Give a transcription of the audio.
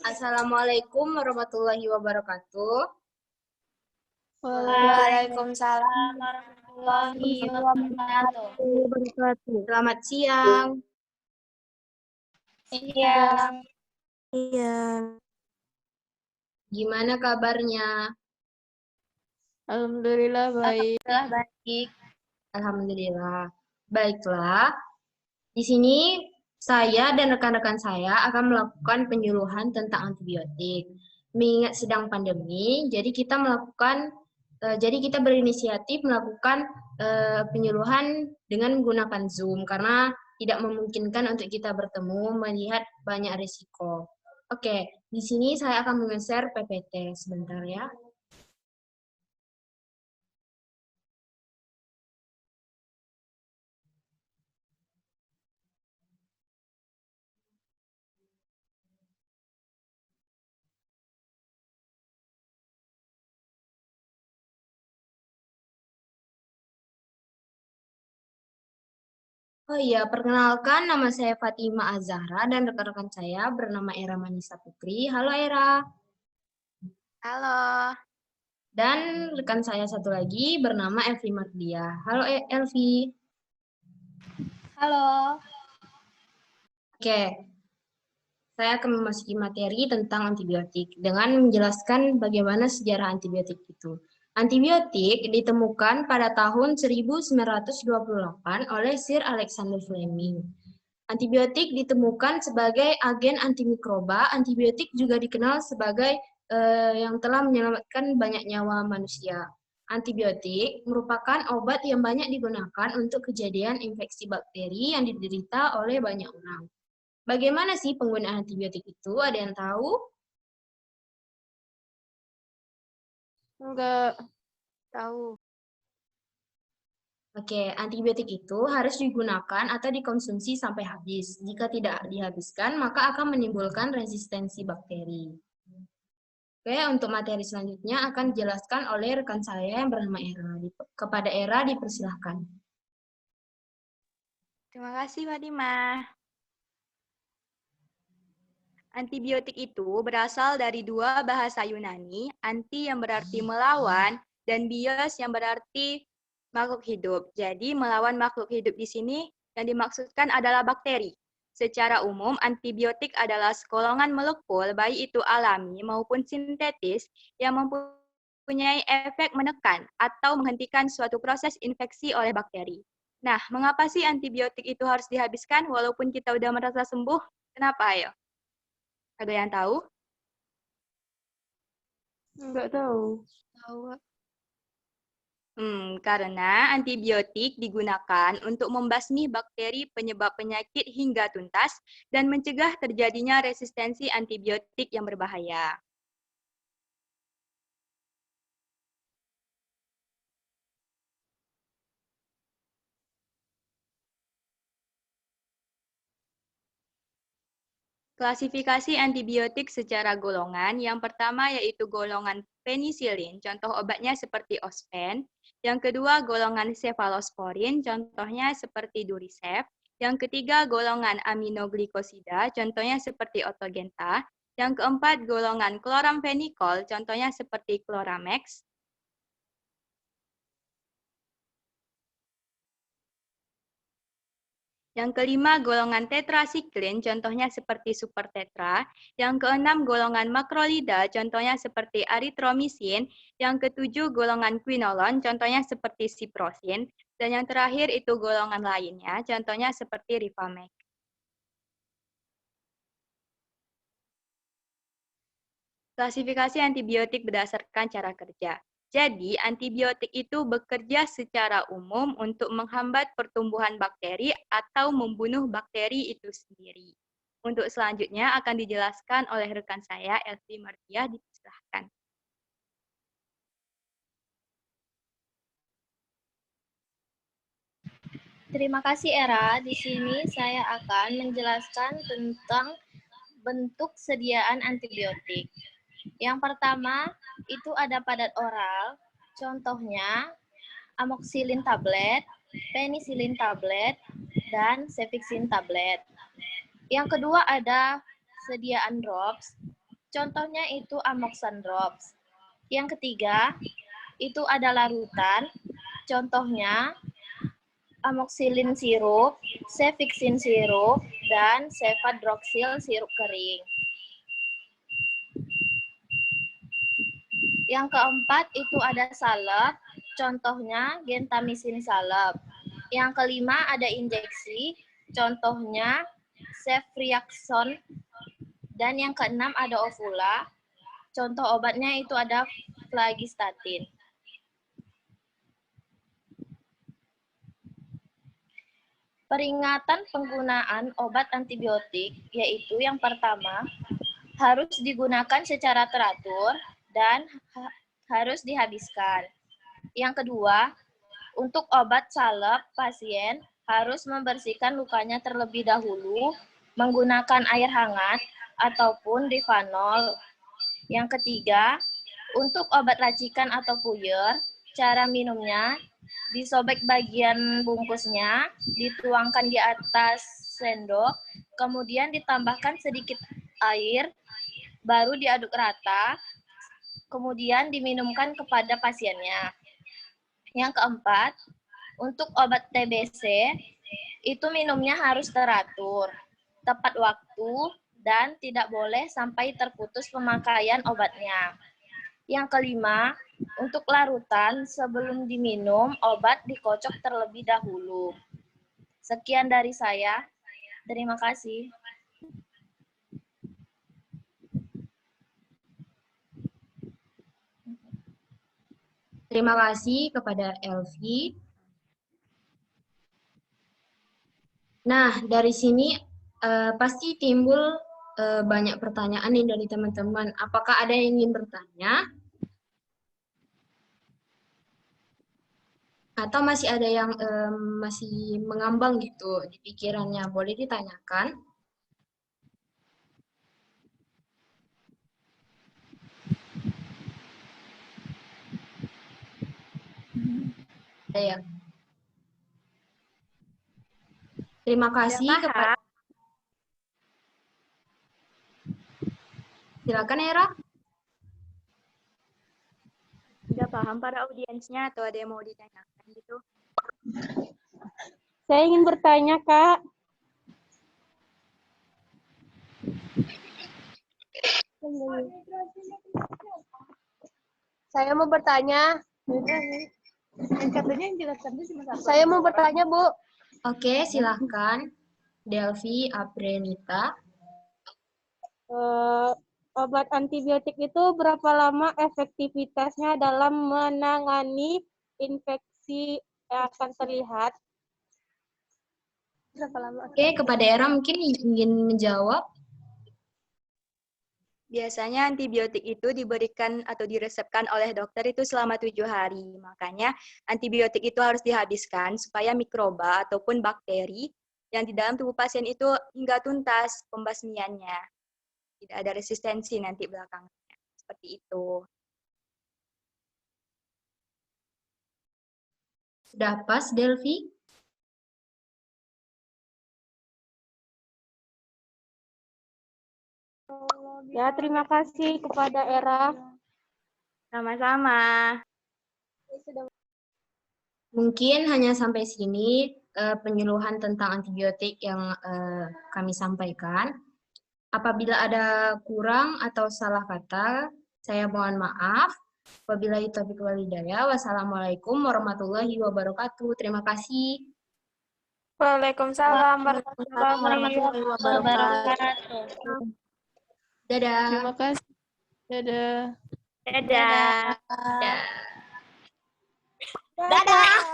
Assalamualaikum warahmatullahi wabarakatuh. Waalaikumsalam warahmatullahi wabarakatuh. Selamat siang. Siang. Iya. Gimana kabarnya? Alhamdulillah baik. Alhamdulillah baik. Alhamdulillah. Baiklah. Di sini saya dan rekan-rekan saya akan melakukan penyuluhan tentang antibiotik. Mengingat sedang pandemi, jadi kita berinisiatif melakukan penyuluhan dengan menggunakan Zoom karena tidak memungkinkan untuk kita bertemu melihat banyak risiko. Oke, di sini saya akan meng-share PPT sebentar ya. Oh iya, perkenalkan nama saya Fatima Azahra dan rekan-rekan saya bernama Era Manisa Putri. Halo Era. Halo. Dan rekan saya satu lagi bernama Elvi Mardia. Halo Elvi. Halo. Oke, saya akan memasuki materi tentang antibiotik dengan menjelaskan bagaimana sejarah antibiotik itu. Antibiotik ditemukan pada tahun 1928 oleh Sir Alexander Fleming. Antibiotik ditemukan sebagai agen antimikroba. Antibiotik juga dikenal sebagai yang telah menyelamatkan banyak nyawa manusia. Antibiotik merupakan obat yang banyak digunakan untuk kejadian infeksi bakteri yang diderita oleh banyak orang. Bagaimana sih penggunaan antibiotik itu? Ada yang tahu? Enggak Tahu. Oke, antibiotik itu harus digunakan atau dikonsumsi sampai habis. Jika tidak dihabiskan, maka akan menimbulkan resistensi bakteri. Oke, untuk materi selanjutnya akan dijelaskan oleh rekan saya yang bernama Era. Kepada Era dipersilahkan. Terima kasih, Fatima. Antibiotik itu berasal dari dua bahasa Yunani, anti yang berarti melawan, dan bios yang berarti makhluk hidup. Jadi melawan makhluk hidup di sini yang dimaksudkan adalah bakteri. Secara umum, antibiotik adalah segolongan molekul, baik itu alami maupun sintetis, yang mempunyai efek menekan atau menghentikan suatu proses infeksi oleh bakteri. Nah, mengapa sih antibiotik itu harus dihabiskan walaupun kita udah merasa sembuh? Kenapa, ayo? Ada yang tahu? enggak tahu. Karena antibiotik digunakan untuk membasmi bakteri penyebab penyakit hingga tuntas dan mencegah terjadinya resistensi antibiotik yang berbahaya. Klasifikasi antibiotik secara golongan, yang pertama yaitu golongan penisilin, contoh obatnya seperti Ospen. Yang kedua golongan cefalosporin, contohnya seperti Duricep. Yang ketiga golongan aminoglikosida, contohnya seperti Otogenta. Yang keempat golongan kloramfenikol, contohnya seperti Cloramex. Yang kelima, golongan tetrasiklin, contohnya seperti supertetra. Yang keenam, golongan makrolida, contohnya seperti aritromisin. Yang ketujuh, golongan quinolon, contohnya seperti ciprosin. Dan yang terakhir itu golongan lainnya, contohnya seperti Rivamec. Klasifikasi antibiotik berdasarkan cara kerja. Jadi, antibiotik itu bekerja secara umum untuk menghambat pertumbuhan bakteri atau membunuh bakteri itu sendiri. Untuk selanjutnya akan dijelaskan oleh rekan saya, Elvi Mardia, dipersilahkan. Terima kasih Era. Di sini saya akan menjelaskan tentang bentuk sediaan antibiotik. Yang pertama itu ada padat oral, contohnya amoxicillin tablet, penicillin tablet, dan cefixin tablet. Yang kedua ada sediaan drops, contohnya itu amoxan drops. Yang ketiga, itu ada larutan, contohnya amoxicillin sirup, cefixin sirup, dan cefadroxil sirup kering. Yang keempat itu ada salep, contohnya gentamisin salep. Yang kelima ada injeksi, contohnya ceftriaxone. Dan yang keenam ada ovula, contoh obatnya itu ada flagistatin. Peringatan penggunaan obat antibiotik yaitu yang pertama, harus digunakan secara teratur dan harus dihabiskan. Yang kedua, untuk obat salep, pasien harus membersihkan lukanya terlebih dahulu menggunakan air hangat ataupun difanol. Yang ketiga, untuk obat racikan atau puyer, cara minumnya disobek bagian bungkusnya, dituangkan di atas sendok, kemudian ditambahkan sedikit air, baru diaduk rata, kemudian diminumkan kepada pasiennya. Yang keempat, untuk obat TBC, itu minumnya harus teratur, tepat waktu, dan tidak boleh sampai terputus pemakaian obatnya. Yang kelima, untuk larutan sebelum diminum, obat dikocok terlebih dahulu. Sekian dari saya. Terima kasih. Terima kasih kepada Elvi. Nah, dari sini pasti timbul banyak pertanyaan nih dari teman-teman. Apakah ada yang ingin bertanya? Atau masih ada yang masih mengambang gitu di pikirannya? Boleh ditanyakan? Ada ya? Terima kasih kepada... Silakan Era. Udah paham para audiensnya atau ada yang mau ditanyakan gitu? Saya ingin bertanya, Kak. Saya mau bertanya. Saya mau bertanya, Bu. Oke, silahkan. Delvi Aprenita. Obat antibiotik itu berapa lama efektivitasnya dalam menangani infeksi yang akan terlihat? Berapa lama? Oke, kepada Era mungkin ingin menjawab. Biasanya antibiotik itu diberikan atau diresepkan oleh dokter itu selama 7 hari. Makanya antibiotik itu harus dihabiskan supaya mikroba ataupun bakteri yang di dalam tubuh pasien itu hingga tuntas pembasmiannya. Tidak ada resistensi nanti belakangnya. Seperti itu. Sudah pas, Delvi? Ya, terima kasih kepada Era. Sama-sama. Mungkin hanya sampai sini penyuluhan tentang antibiotik yang kami sampaikan. Apabila ada kurang atau salah kata, saya mohon maaf. Wabillahi taufiq wal hidayah. Wassalamualaikum warahmatullahi wabarakatuh. Terima kasih. Waalaikumsalam warahmatullahi Wabarakatuh. Dadah. Terima kasih. Dadah. Dadah. Dadah. Dadah.